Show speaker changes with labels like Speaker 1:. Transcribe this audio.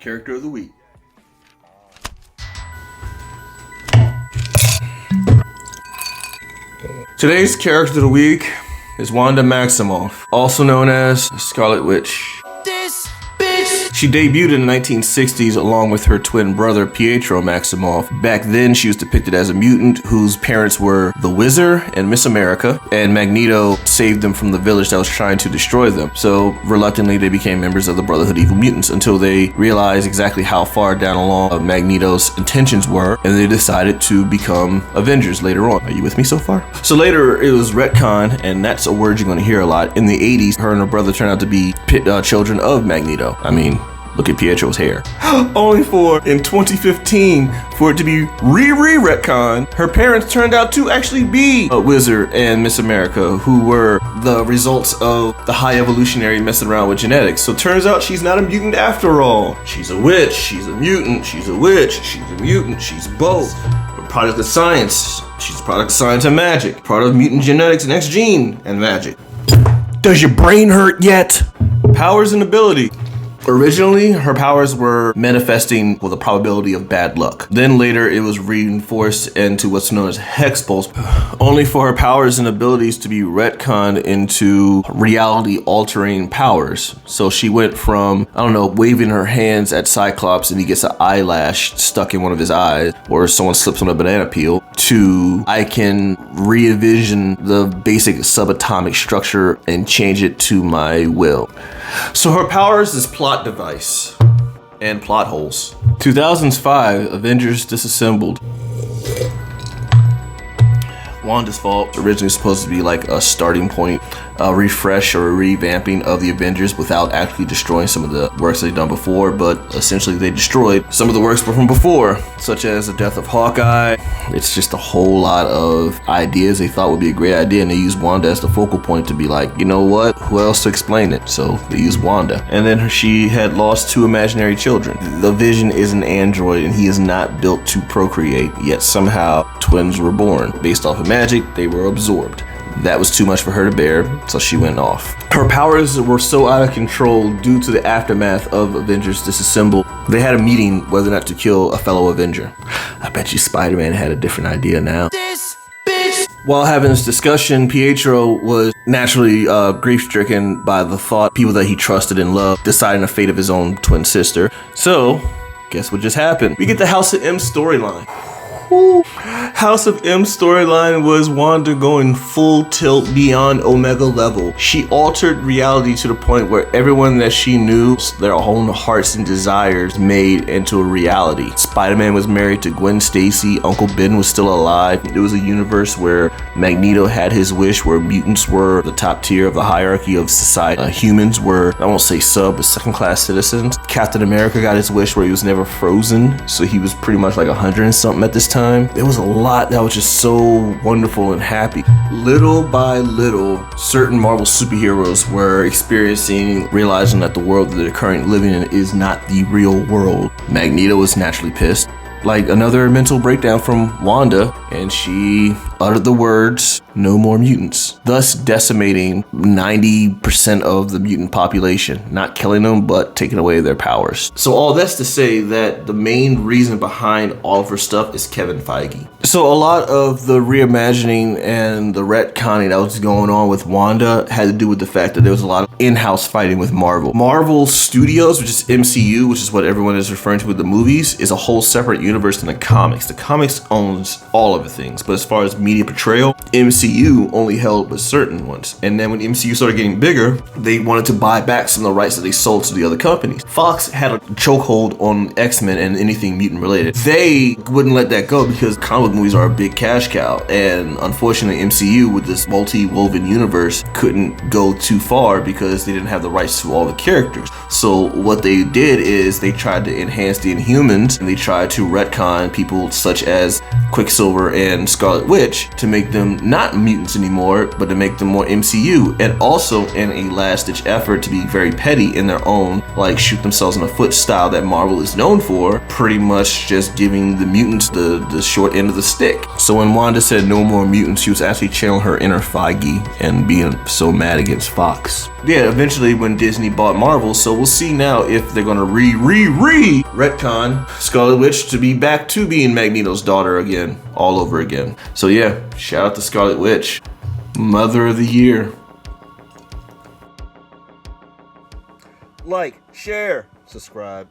Speaker 1: Character of the week. Today's character of the week is Wanda Maximoff, also known as Scarlet Witch. She debuted in the 1960s along with her twin brother Pietro Maximoff. Back then, she was depicted as a mutant whose parents were the Wizard and Miss America, and Magneto saved them from the village that was trying to destroy them. So, reluctantly, they became members of the Brotherhood of Evil Mutants until they realized exactly how far down along Magneto's intentions were, and they decided to become Avengers later on. Are you with me so far? So later, it was retcon, and that's a word you're going to hear a lot. In the 80s, her and her brother turned out to be children of Magneto. I mean, look at Pietro's hair. Only for, in 2015, for it to be retcon, her parents turned out to actually be a Wizard and Miss America, who were the results of the high evolutionary messing around with genetics. So turns out she's not a mutant after all. She's a witch, she's a mutant, she's a witch, she's a mutant, she's both. A product of science. She's a product of science and magic. Part of mutant genetics and X gene and magic. Does your brain hurt yet? Powers and ability. Originally, her powers were manifesting with a probability of bad luck. Then later, it was reinforced into what's known as hex pulse, only for her powers and abilities to be retconned into reality-altering powers. So she went from, waving her hands at Cyclops and he gets an eyelash stuck in one of his eyes, or someone slips on a banana peel, to I can re-envision the basic subatomic structure and change it to my will. So her powers is plot device and plot holes. 2005, Avengers disassembled. Wanda's fault. Originally supposed to be like a starting point, a refresh or a revamping of the Avengers without actually destroying some of the works they've done before, but essentially they destroyed some of the works from before, such as the death of Hawkeye. It's just a whole lot of ideas they thought would be a great idea, and they used Wanda as the focal point to be like, you know what, who else to explain it? So they used Wanda. And then she had lost 2 imaginary children. The Vision is an android and he is not built to procreate, yet somehow twins were born. Based off of magic, they were absorbed. That was too much for her to bear, so she went off. Her powers were so out of control due to the aftermath of Avengers Disassembled. They had a meeting whether or not to kill a fellow Avenger. I bet you Spider-Man had a different idea now. While having this discussion, Pietro was naturally grief-stricken by the thought people that he trusted and loved deciding the fate of his own twin sister. So, guess what just happened? We get the House of M storyline. House of M storyline was Wanda going full tilt beyond Omega level. She altered reality to the point where everyone that she knew, their own hearts and desires made into a reality. Spider-Man was married to Gwen Stacy. Uncle Ben was still alive. It was a universe where Magneto had his wish, where mutants were the top tier of the hierarchy of society. Humans were, I won't say sub, but second-class citizens. Captain America got his wish where he was never frozen, so he was pretty much like 100 and something at this time. There was a lot that was just so wonderful and happy. Little by little, certain Marvel superheroes were realizing that the world that they're currently living in is not the real world. Magneto was naturally pissed. Like another mental breakdown from Wanda, and she uttered the words, "No more mutants," thus decimating 90% of the mutant population, not killing them, but taking away their powers. So all that's to say that the main reason behind all of her stuff is Kevin Feige. So a lot of the reimagining and the retconning that was going on with Wanda had to do with the fact that there was a lot of in-house fighting with Marvel. Marvel Studios, which is MCU, which is what everyone is referring to with the movies, is a whole separate universe than the comics. The comics owns all of the things, but as far as media portrayal, MCU only held with certain ones. And then when the MCU started getting bigger, they wanted to buy back some of the rights that they sold to the other companies. Fox had a chokehold on X-Men and anything mutant related. They wouldn't let that go because comic book movies are a big cash cow, and unfortunately MCU with this multi-woven universe couldn't go too far because they didn't have the rights to all the characters. So what they did is they tried to enhance the Inhumans, and they tried to retcon people such as Quicksilver and Scarlet Witch to make them not mutants anymore, but to make them more MCU, and also in a last-ditch effort to be very petty in their own, like shoot themselves in the foot style that Marvel is known for, pretty much just giving the mutants the short end of the stick. So when Wanda said no more mutants, she was actually channeling her inner Feige and being so mad against Fox. Yeah, eventually when Disney bought Marvel, so we'll see now if they're gonna retcon Scarlet Witch to be back to being Magneto's daughter again, all over again. So yeah, shout out to Scarlet Witch, Mother of the Year.
Speaker 2: Like, share, subscribe.